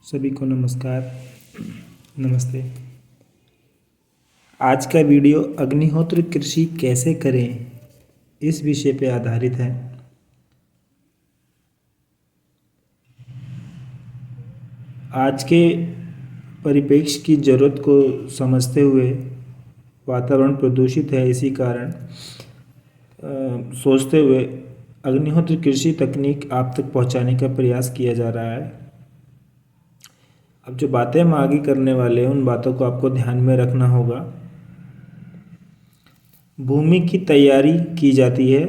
सभी को नमस्कार। नमस्ते। आज का वीडियो अग्निहोत्र कृषि कैसे करें इस विषय पे आधारित है। आज के परिप्रेक्ष्य की ज़रूरत को समझते हुए वातावरण प्रदूषित है, इसी कारण सोचते हुए अग्निहोत्र कृषि तकनीक आप तक पहुंचाने का प्रयास किया जा रहा है। अब जो बातें हम आगे करने वाले हैं उन बातों को आपको ध्यान में रखना होगा। भूमि की तैयारी की जाती है।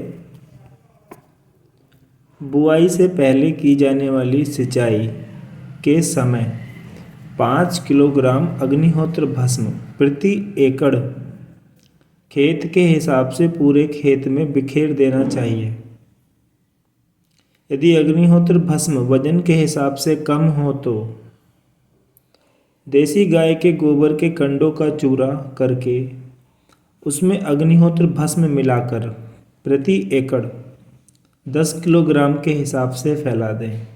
बुआई से पहले की जाने वाली सिंचाई के समय 5 किलोग्राम अग्निहोत्र भस्म प्रति एकड़ खेत के हिसाब से पूरे खेत में बिखेर देना चाहिए। यदि अग्निहोत्र भस्म वजन के हिसाब से कम हो तो देसी गाय के गोबर के कंडों का चूरा करके उसमें अग्निहोत्र भस्म मिलाकर प्रति एकड़ 10 किलोग्राम के हिसाब से फैला दें।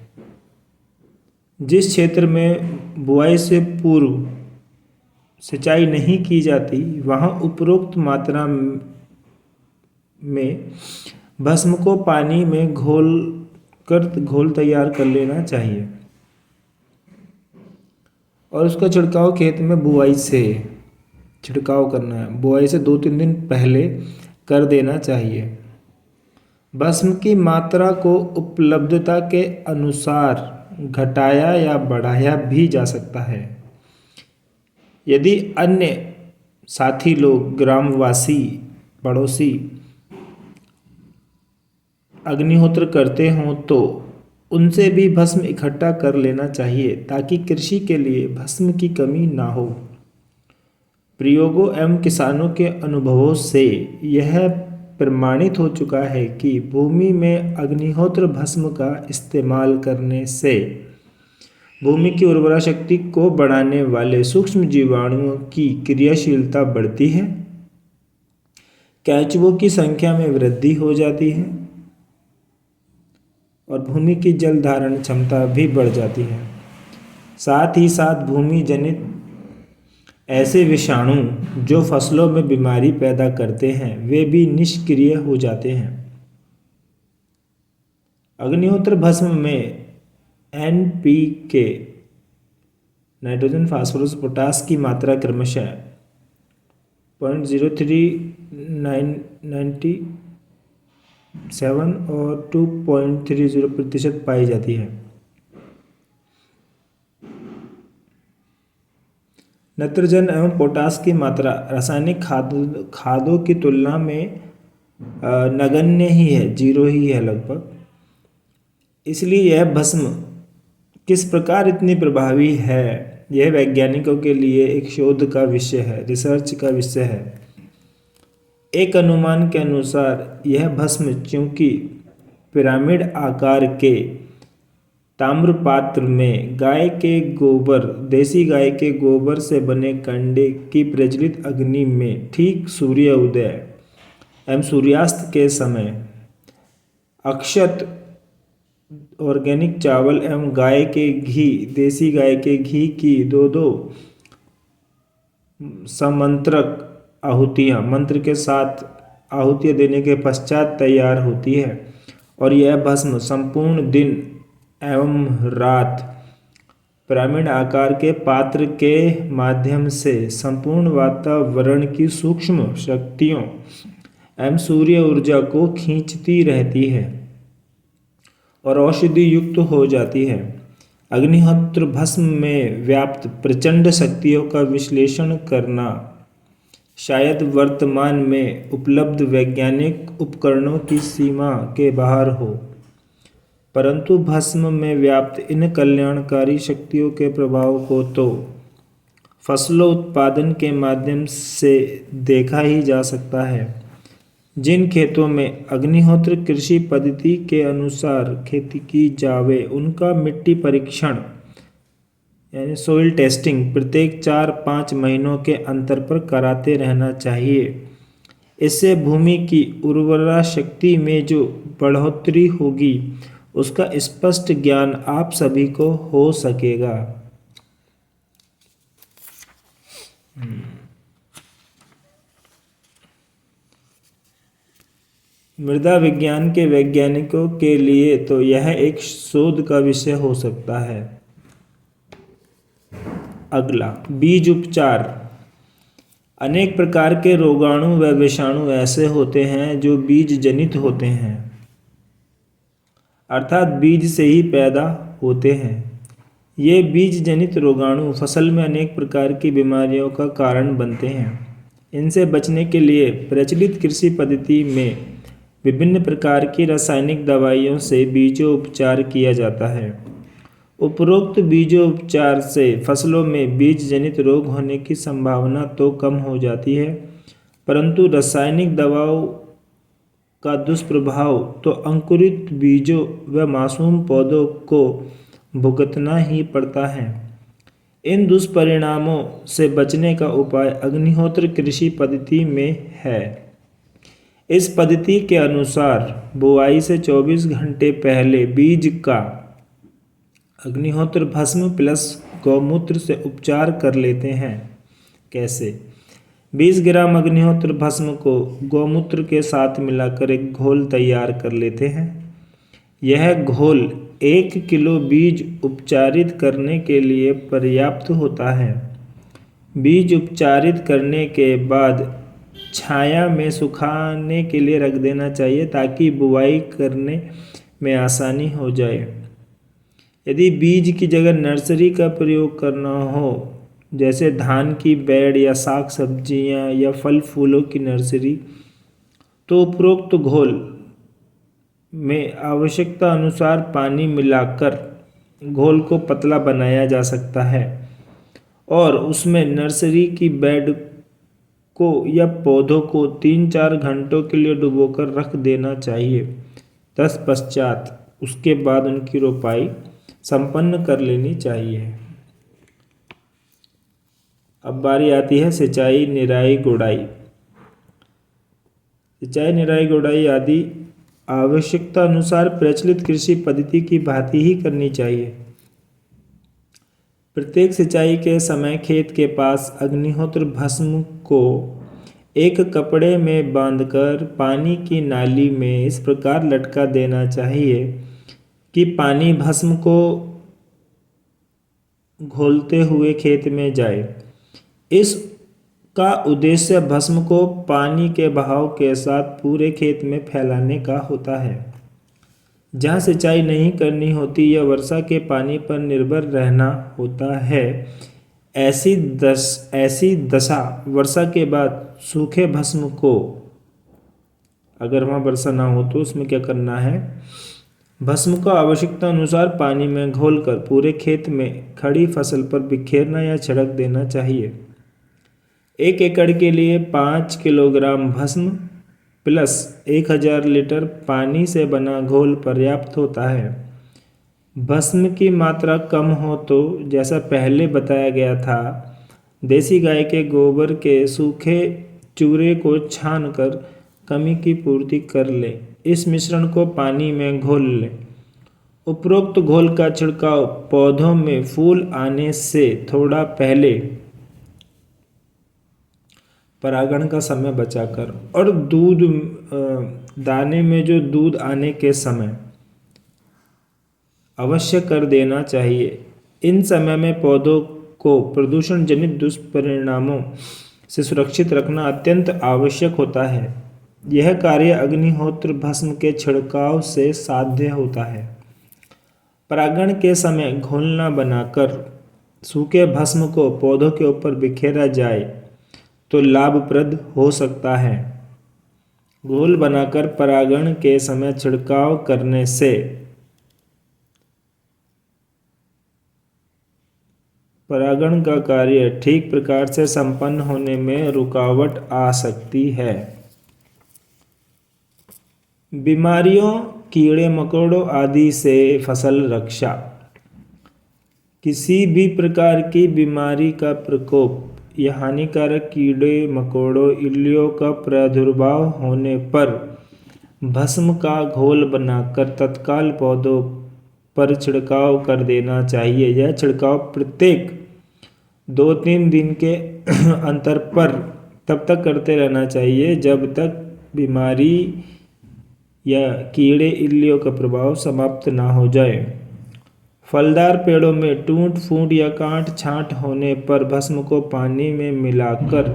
जिस क्षेत्र में बुआई से पूर्व सिंचाई नहीं की जाती वहाँ उपरोक्त मात्रा में भस्म को पानी में घोल तैयार कर लेना चाहिए और उसका छिड़काव खेत में बुआई से छिड़काव करना है। बुआई से 2-3 दिन पहले कर देना चाहिए। भस्म की मात्रा को उपलब्धता के अनुसार घटाया या बढ़ाया भी जा सकता है। यदि अन्य साथी लोग ग्रामवासी पड़ोसी अग्निहोत्र करते हों तो उनसे भी भस्म इकट्ठा कर लेना चाहिए ताकि कृषि के लिए भस्म की कमी ना हो। प्रयोगों एवं किसानों के अनुभवों से यह प्रमाणित हो चुका है कि भूमि में अग्निहोत्र भस्म का इस्तेमाल करने से भूमि की उर्वरा शक्ति को बढ़ाने वाले सूक्ष्म जीवाणुओं की क्रियाशीलता बढ़ती है, केंचुओं की संख्या में वृद्धि हो जाती है और भूमि की जल धारण क्षमता भी बढ़ जाती है। साथ ही साथ भूमि जनित ऐसे विषाणु जो फसलों में बीमारी पैदा करते हैं वे भी निष्क्रिय हो जाते हैं। अग्निहोत्र भस्म में NPK नाइट्रोजन फास्फोरस पोटास की मात्रा क्रमशः 0.0397 और 2.30% पाई जाती है। नाइट्रोजन एवं पोटास की मात्रा रासायनिक खादों की तुलना में नगण्य ही है, 0 ही है लगभग। इसलिए यह भस्म किस प्रकार इतनी प्रभावी है यह वैज्ञानिकों के लिए एक शोध का विषय है, रिसर्च का विषय है। एक अनुमान के अनुसार यह भस्म चूंकि पिरामिड आकार के ताम्र पात्र में देसी गाय के गोबर से बने कंडे की प्रज्वलित अग्नि में ठीक सूर्य उदय एवं सूर्यास्त के समय अक्षत ऑर्गेनिक चावल एवं देसी गाय के घी की दो समंत्रक आहुतियाँ मंत्र के साथ आहुतियाँ देने के पश्चात तैयार होती है और यह भस्म संपूर्ण दिन एवं रात पिरामिड आकार के पात्र के माध्यम से संपूर्ण वातावरण की सूक्ष्म शक्तियों एवं सूर्य ऊर्जा को खींचती रहती है और औषधि युक्त हो जाती है। अग्निहोत्र भस्म में व्याप्त प्रचंड शक्तियों का विश्लेषण करना शायद वर्तमान में उपलब्ध वैज्ञानिक उपकरणों की सीमा के बाहर हो, परंतु भस्म में व्याप्त इन कल्याणकारी शक्तियों के प्रभाव को तो फसलों उत्पादन के माध्यम से देखा ही जा सकता है। जिन खेतों में अग्निहोत्र कृषि पद्धति के अनुसार खेती की जावे उनका मिट्टी परीक्षण यानी सोइल टेस्टिंग प्रत्येक 4-5 महीनों के अंतर पर कराते रहना चाहिए। इससे भूमि की उर्वरा शक्ति में जो बढ़ोतरी होगी उसका स्पष्ट ज्ञान आप सभी को हो सकेगा। मृदा विज्ञान के वैज्ञानिकों के लिए तो यह एक शोध का विषय हो सकता है। अगला, बीज उपचार। अनेक प्रकार के रोगाणु व विषाणु ऐसे होते हैं जो बीज जनित होते हैं, अर्थात बीज से ही पैदा होते हैं। ये बीज जनित रोगाणु फसल में अनेक प्रकार की बीमारियों का कारण बनते हैं। इनसे बचने के लिए प्रचलित कृषि पद्धति में विभिन्न प्रकार की रासायनिक दवाइयों से बीजोपचार किया जाता है। उपरोक्त बीजोपचार से फसलों में बीज जनित रोग होने की संभावना तो कम हो जाती है, परंतु रासायनिक दवाओं का दुष्प्रभाव तो अंकुरित बीजों व मासूम पौधों को भुगतना ही पड़ता है। इन दुष्परिणामों से बचने का उपाय अग्निहोत्र कृषि पद्धति में है। इस पद्धति के अनुसार बुआई से 24 घंटे पहले बीज का अग्निहोत्र भस्म प्लस गौमूत्र से उपचार कर लेते हैं। कैसे? 20 ग्राम अग्निहोत्र भस्म को गौमूत्र के साथ मिलाकर एक घोल तैयार कर लेते हैं। यह घोल 1 किलो बीज उपचारित करने के लिए पर्याप्त होता है। बीज उपचारित करने के बाद छाया में सुखाने के लिए रख देना चाहिए ताकि बुआई करने में आसानी हो जाए। यदि बीज की जगह नर्सरी का प्रयोग करना हो, जैसे धान की बेड या साग सब्जियां या फल फूलों की नर्सरी, तो उपरोक्त घोल में आवश्यकता अनुसार पानी मिलाकर घोल को पतला बनाया जा सकता है और उसमें नर्सरी की बेड को या पौधों को 3-4 घंटों के लिए डुबोकर रख देना चाहिए। तत्पश्चात उसके बाद उनकी रोपाई संपन्न कर लेनी चाहिए। अब बारी आती है सिंचाई, निराई, गुड़ाई। सिंचाई, निराई, गुड़ाई आदि आवश्यकता अनुसार प्रचलित कृषि पद्धति की भांति ही करनी चाहिए। प्रत्येक सिंचाई के समय खेत के पास अग्निहोत्र भस्म को एक कपड़े में बांधकर पानी की नाली में इस प्रकार लटका देना चाहिए कि पानी भस्म को घोलते हुए खेत में जाए। इसका उद्देश्य भस्म को पानी के बहाव के साथ पूरे खेत में फैलाने का होता है। जहाँ सिंचाई नहीं करनी होती या वर्षा के पानी पर निर्भर रहना होता है, ऐसी दशा वर्षा के बाद सूखे भस्म को, अगर वहाँ वर्षा ना हो तो उसमें क्या करना है, भस्म को आवश्यकता अनुसार पानी में घोलकर पूरे खेत में खड़ी फसल पर बिखेरना या छिड़क देना चाहिए। 1 एकड़ के लिए 5 किलोग्राम भस्म प्लस 1000 लीटर पानी से बना घोल पर्याप्त होता है। भस्म की मात्रा कम हो तो जैसा पहले बताया गया था, देसी गाय के गोबर के सूखे चूरे को छानकर कमी की पूर्ति कर ले। इस मिश्रण को पानी में घोल लें। उपरोक्त घोल का छिड़काव पौधों में फूल आने से थोड़ा पहले परागण का समय बचाकर और दाने में जो दूध आने के समय अवश्य कर देना चाहिए। इन समय में पौधों को प्रदूषण जनित दुष्परिणामों से सुरक्षित रखना अत्यंत आवश्यक होता है। यह कार्य अग्निहोत्र भस्म के छिड़काव से साध्य होता है। परागण के समय घोलना बनाकर सूखे भस्म को पौधों के ऊपर बिखेरा जाए तो लाभप्रद हो सकता है। घोल बनाकर परागण के समय छिड़काव करने से परागण का कार्य ठीक प्रकार से संपन्न होने में रुकावट आ सकती है। बीमारियों, कीड़े मकोड़ों आदि से फसल रक्षा। किसी भी प्रकार की बीमारी का प्रकोप या हानिकारक कीड़े मकोड़ों, इल्लियों का प्रादुर्भाव होने पर भस्म का घोल बनाकर तत्काल पौधों पर छिड़काव कर देना चाहिए। यह छिड़काव प्रत्येक 2-3 दिन के अंतर पर तब तक करते रहना चाहिए जब तक बीमारी या कीड़े इल्लियों का प्रभाव समाप्त ना हो जाए। फलदार पेड़ों में टूट फूट या काट छांट होने पर भस्म को पानी में मिलाकर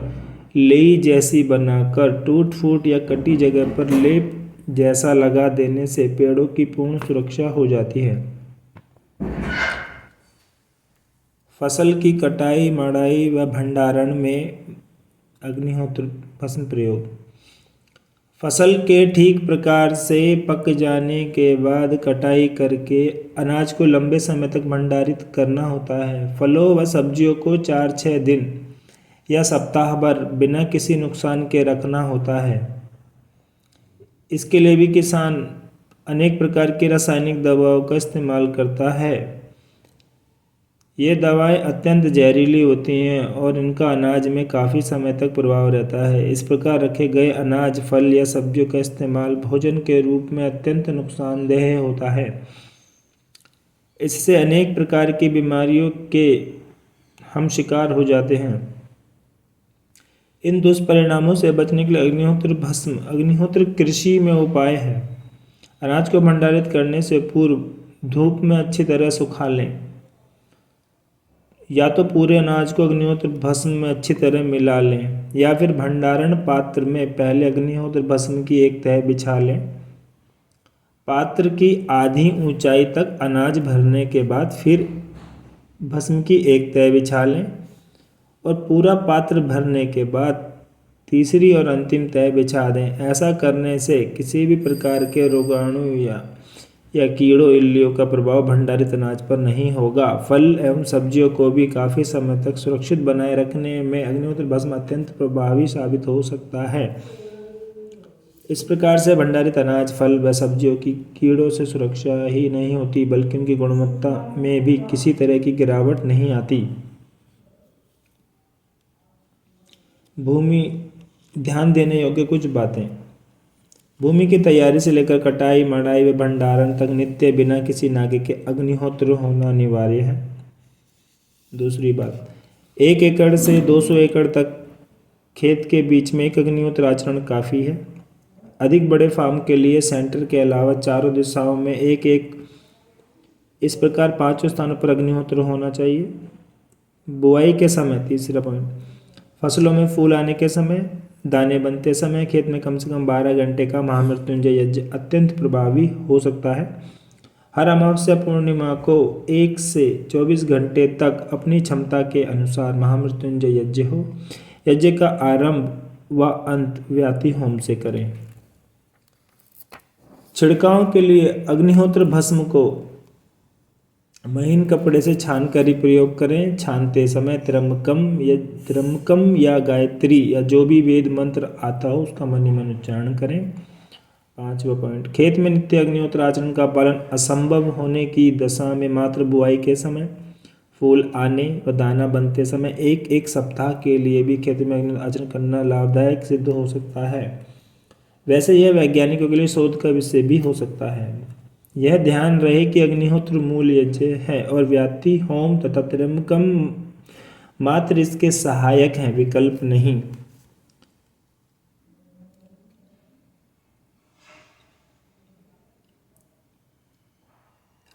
लेई जैसी बनाकर टूट फूट या कटी जगह पर लेप जैसा लगा देने से पेड़ों की पूर्ण सुरक्षा हो जाती है। फसल की कटाई मड़ाई व भंडारण में अग्निहोत्र भस्म प्रयोग। फसल के ठीक प्रकार से पक जाने के बाद कटाई करके अनाज को लंबे समय तक भंडारित करना होता है। फलों व सब्जियों को 4-6 दिन या सप्ताह भर बिना किसी नुकसान के रखना होता है। इसके लिए भी किसान अनेक प्रकार की रासायनिक दवाओं का इस्तेमाल करता है। ये दवाएं अत्यंत जहरीली होती हैं और इनका अनाज में काफ़ी समय तक प्रभाव रहता है। इस प्रकार रखे गए अनाज फल या सब्जियों का इस्तेमाल भोजन के रूप में अत्यंत नुकसानदेह होता है। इससे अनेक प्रकार की बीमारियों के हम शिकार हो जाते हैं। इन दुष्परिणामों से बचने के लिए अग्निहोत्र कृषि में उपाय है। अनाज को भंडारित करने से पूर्व धूप में अच्छी तरह सुखा लें। या तो पूरे अनाज को अग्निहोत्र भस्म में अच्छी तरह मिला लें या फिर भंडारण पात्र में पहले अग्निहोत्र भस्म की एक तह बिछा लें। पात्र की आधी ऊंचाई तक अनाज भरने के बाद फिर भस्म की एक तह बिछा लें और पूरा पात्र भरने के बाद तीसरी और अंतिम तह बिछा दें। ऐसा करने से किसी भी प्रकार के रोगाणु या कीड़ों इल्लियों का प्रभाव भंडारित अनाज पर नहीं होगा। फल एवं सब्जियों को भी काफ़ी समय तक सुरक्षित बनाए रखने में अग्निहोत्र भस्म अत्यंत प्रभावी साबित हो सकता है। इस प्रकार से भंडारित अनाज फल व सब्जियों की कीड़ों से सुरक्षा ही नहीं होती बल्कि उनकी गुणवत्ता में भी किसी तरह की गिरावट नहीं आती। भूमि ध्यान देने योग्य कुछ बातें। भूमि की तैयारी से लेकर कटाई मड़ाई व भंडारण तक नित्य बिना किसी नागे के अग्निहोत्र होना अनिवार्य है। दूसरी बात, 1 एकड़ से 200 एकड़ तक खेत के बीच में एक अग्निहोत्र आचरण काफ़ी है। अधिक बड़े फार्म के लिए सेंटर के अलावा चारों दिशाओं में एक इस प्रकार 5 स्थानों पर अग्निहोत्र होना चाहिए। बुआई के समय, तीसरा पॉइंट, फसलों में फूल आने के समय, दाने बनते समय खेत में कम से कम 12 घंटे का महामृत्युंजय यज्ञ अत्यंत प्रभावी हो सकता है। हर अमावस्या पूर्णिमा को 1 से 24 घंटे तक अपनी क्षमता के अनुसार महामृत्युंजय यज्ञ हो। यज्ञ का आरंभ व अंत व्याति होम से करें। छिड़काव के लिए अग्निहोत्र भस्म को महीन कपड़े से छानकर ही प्रयोग करें। छानते समय त्र्यंबकम या गायत्री या जो भी वेद मंत्र आता हो उसका मन ही मन उच्चारण करें। 5वां पॉइंट, खेत में नित्य अग्निहोत्र आचरण का पालन असंभव होने की दशा में मात्र बुआई के समय, फूल आने व दाना बनते समय एक सप्ताह के लिए भी खेत में अग्निहोत्र आचरण करना लाभदायक सिद्ध हो सकता है। वैसे यह वैज्ञानिकों के लिए शोध का विषय भी हो सकता है। यह ध्यान रहे कि अग्निहोत्र मूल यज्ञ है और व्याति होम तथा त्र्यंबकम मात्र इसके सहायक हैं, विकल्प नहीं।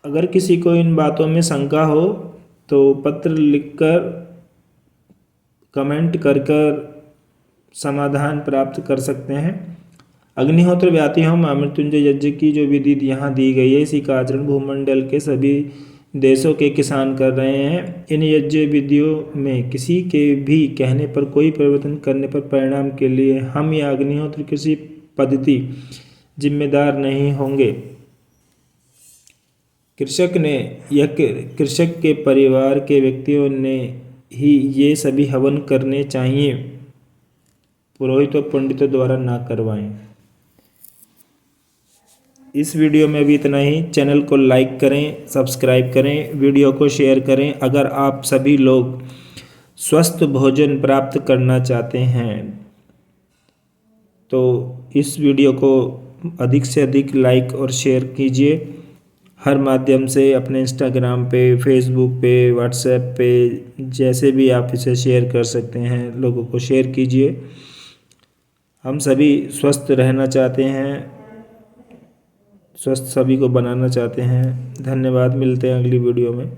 अगर किसी को इन बातों में शंका हो तो पत्र लिखकर कमेंट कर समाधान प्राप्त कर सकते हैं। अग्निहोत्र व्याति होम महामृत्युंजय यज्ञ की जो विधि यहाँ दी गई है, इसी का आचरण भूमंडल के सभी देशों के किसान कर रहे हैं। इन यज्ञ विधियों में किसी के भी कहने पर कोई परिवर्तन करने पर परिणाम के लिए हम या अग्निहोत्र कृषि पद्धति जिम्मेदार नहीं होंगे। कृषक ने या कृषक के परिवार के व्यक्तियों ने ही ये सभी हवन करने चाहिए, पुरोहितों पंडितों द्वारा ना करवाएं। इस वीडियो में भी इतना ही। चैनल को लाइक करें, सब्सक्राइब करें, वीडियो को शेयर करें। अगर आप सभी लोग स्वस्थ भोजन प्राप्त करना चाहते हैं तो इस वीडियो को अधिक से अधिक लाइक और शेयर कीजिए। हर माध्यम से अपने इंस्टाग्राम पे, फेसबुक पे, व्हाट्सएप पे, जैसे भी आप इसे शेयर कर सकते हैं, लोगों को शेयर कीजिए। हम सभी स्वस्थ रहना चाहते हैं, स्वस्थ सभी को बनाना चाहते हैं। धन्यवाद, मिलते हैं अगली वीडियो में।